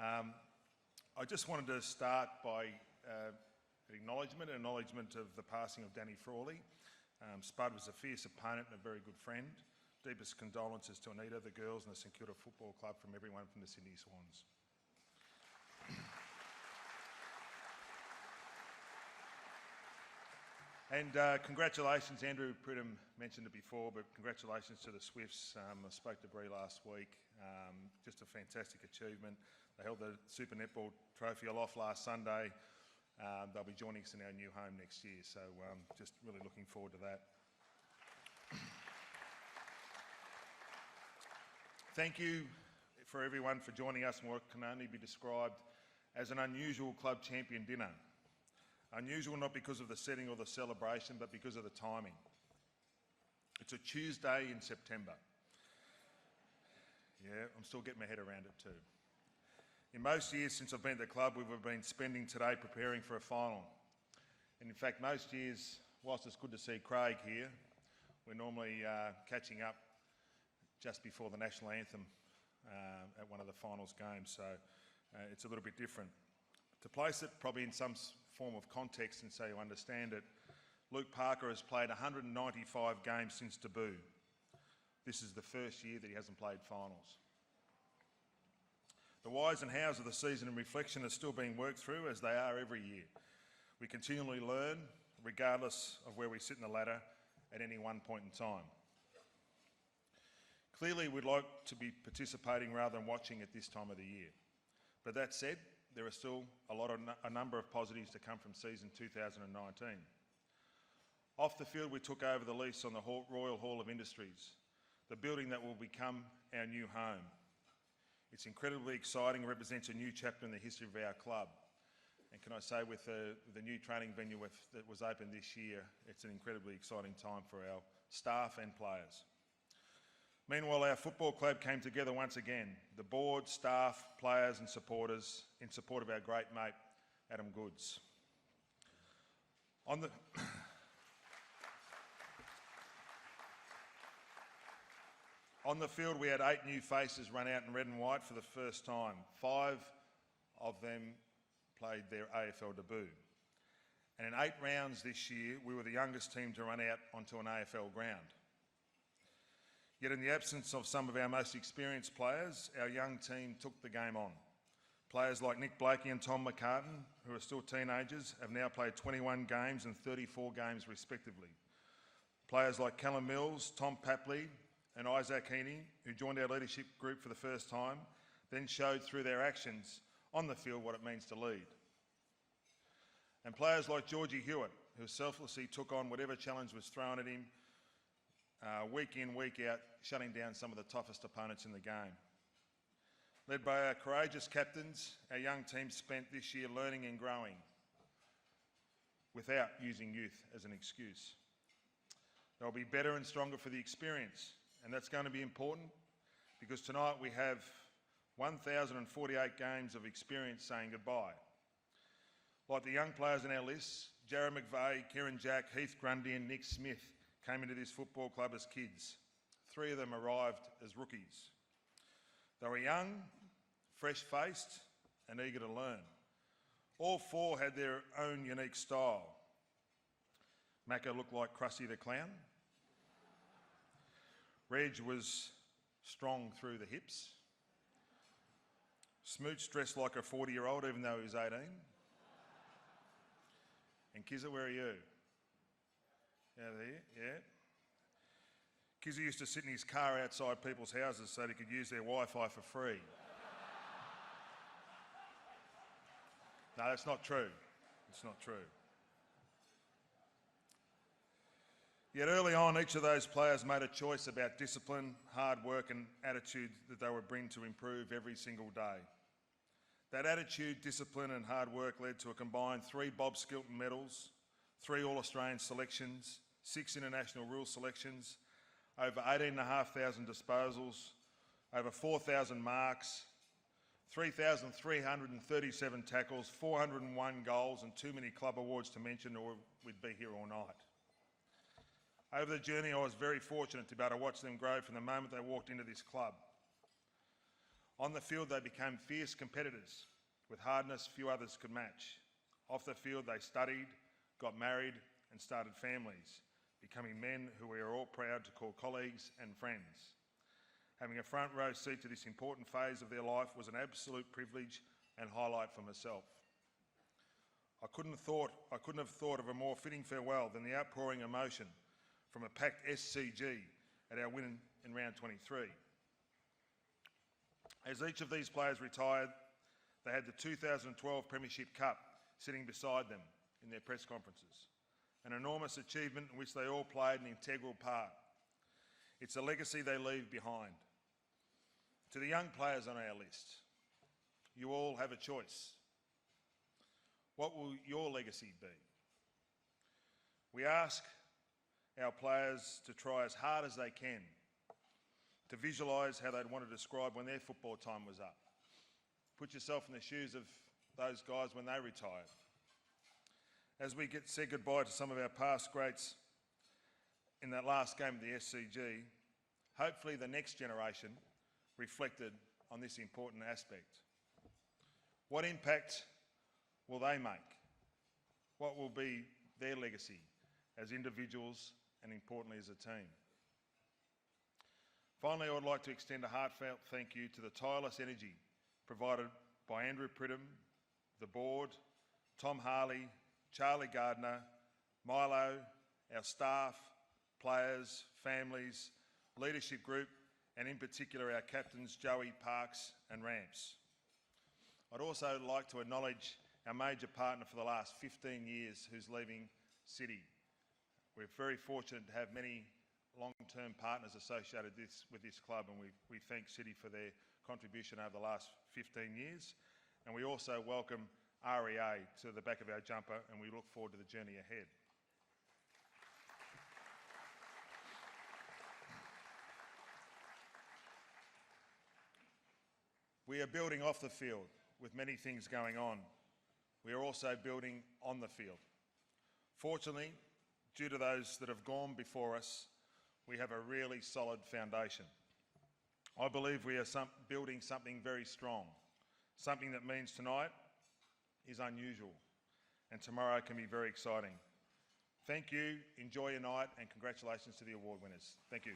I just wanted to start by an acknowledgement of the passing of Danny Frawley. Spud was a fierce opponent and a very good friend. Deepest condolences to Anita, the girls and the St Kilda Football Club from everyone from the Sydney Swans. And congratulations, Andrew Pridham mentioned it before, but congratulations to the Swifts. I spoke to Bree last week. Just a fantastic achievement. They held the Super Netball Trophy aloft last Sunday. They'll be joining us in our new home next year, so just really looking forward to that. Thank you for everyone for joining us in what can only be described as an unusual club champion dinner. Unusual not because of the setting or the celebration, but because of the timing. It's a Tuesday in September. Yeah, I'm still getting my head around it too. In most years since I've been at the club, we've been spending today preparing for a final. And in fact, most years, whilst it's good to see Craig here, we're normally catching up just before the national anthem at one of the finals games, so it's a little bit different. To place it probably in some form of context and so you understand it, Luke Parker has played 195 games since debut. This is the first year that he hasn't played finals. The whys and hows of the season in reflection are still being worked through, as they are every year. We continually learn, regardless of where we sit in the ladder at any one point in time. Clearly, we'd like to be participating rather than watching at this time of the year. But that said, there are still a number of positives to come from season 2019. Off the field, we took over the lease on the Royal Hall of Industries, the building that will become our new home. It's incredibly exciting, represents a new chapter in the history of our club. And can I say, with the new training venue that was opened this year, it's an incredibly exciting time for our staff and players. Meanwhile, our football club came together once again, the board, staff, players and supporters, in support of our great mate, Adam Goods. On the field, we had 8 new faces run out in red and white for the first time. 5 of them played their AFL debut. And in 8 rounds this year, we were the youngest team to run out onto an AFL ground. Yet in the absence of some of our most experienced players, our young team took the game on. Players like Nick Blakey and Tom McCartan, who are still teenagers, have now played 21 games and 34 games respectively. Players like Callum Mills, Tom Papley and Isaac Heaney, who joined our leadership group for the first time, then showed through their actions on the field what it means to lead. And players like Georgie Hewitt, who selflessly took on whatever challenge was thrown at him, week in, week out, shutting down some of the toughest opponents in the game. Led by our courageous captains, our young team spent this year learning and growing without using youth as an excuse. They'll be better and stronger for the experience, and that's going to be important because tonight we have 1,048 games of experience saying goodbye. Like the young players in our list, Jarrod McVeigh, Kieran Jack, Heath Grundy and Nick Smith came into this football club as kids. 3 of them arrived as rookies. They were young, fresh-faced and eager to learn. All 4 had their own unique style. Macca looked like Krusty the Clown. Reg was strong through the hips. Smooch dressed like a 40-year-old even though he was 18. And Kizza, where are you? Yeah, there, yeah. Kizza used to sit in his car outside people's houses so they could use their Wi-Fi for free. No, that's not true. It's not true. Yet early on, each of those players made a choice about discipline, hard work and attitude that they would bring to improve every single day. That attitude, discipline and hard work led to a combined 3 Bob Skilton Medals, 3 All-Australian selections, 6 international rules selections, over 18,500 disposals, over 4,000 marks, 3,337 tackles, 401 goals and too many club awards to mention or we'd be here all night. Over the journey, I was very fortunate to be able to watch them grow from the moment they walked into this club. On the field, they became fierce competitors with hardness few others could match. Off the field, they studied, got married and started families, becoming men who we are all proud to call colleagues and friends. Having a front row seat to this important phase of their life was an absolute privilege and highlight for myself. I couldn't have thought of a more fitting farewell than the outpouring emotion from a packed SCG at our win in round 23. As each of these players retired, they had the 2012 Premiership Cup sitting beside them in their press conferences, an enormous achievement in which they all played an integral part. It's a legacy they leave behind. To the young players on our list, you all have a choice. What will your legacy be? We ask our players to try as hard as they can to visualise how they'd want to describe when their football time was up. Put yourself in the shoes of those guys when they retired. As we say goodbye to some of our past greats in that last game of the SCG, hopefully the next generation reflected on this important aspect. What impact will they make? What will be their legacy as individuals and importantly as a team? Finally, I would like to extend a heartfelt thank you to the tireless energy provided by Andrew Pridham, the board, Tom Harley, Charlie Gardner, Milo, our staff, players, families, leadership group, and in particular our captains Joey, Parks and Ramps. I'd also like to acknowledge our major partner for the last 15 years who's leaving City. We're very fortunate to have many long-term partners associated with this club, and we thank City for their contribution over the last 15 years. And we also welcome REA to the back of our jumper, and we look forward to the journey ahead. We are building off the field with many things going on. We are also building on the field. Fortunately, due to those that have gone before us, we have a really solid foundation. I believe we are building something very strong, something that means tonight is unusual and tomorrow can be very exciting. Thank you, enjoy your night, and congratulations to the award winners. Thank you.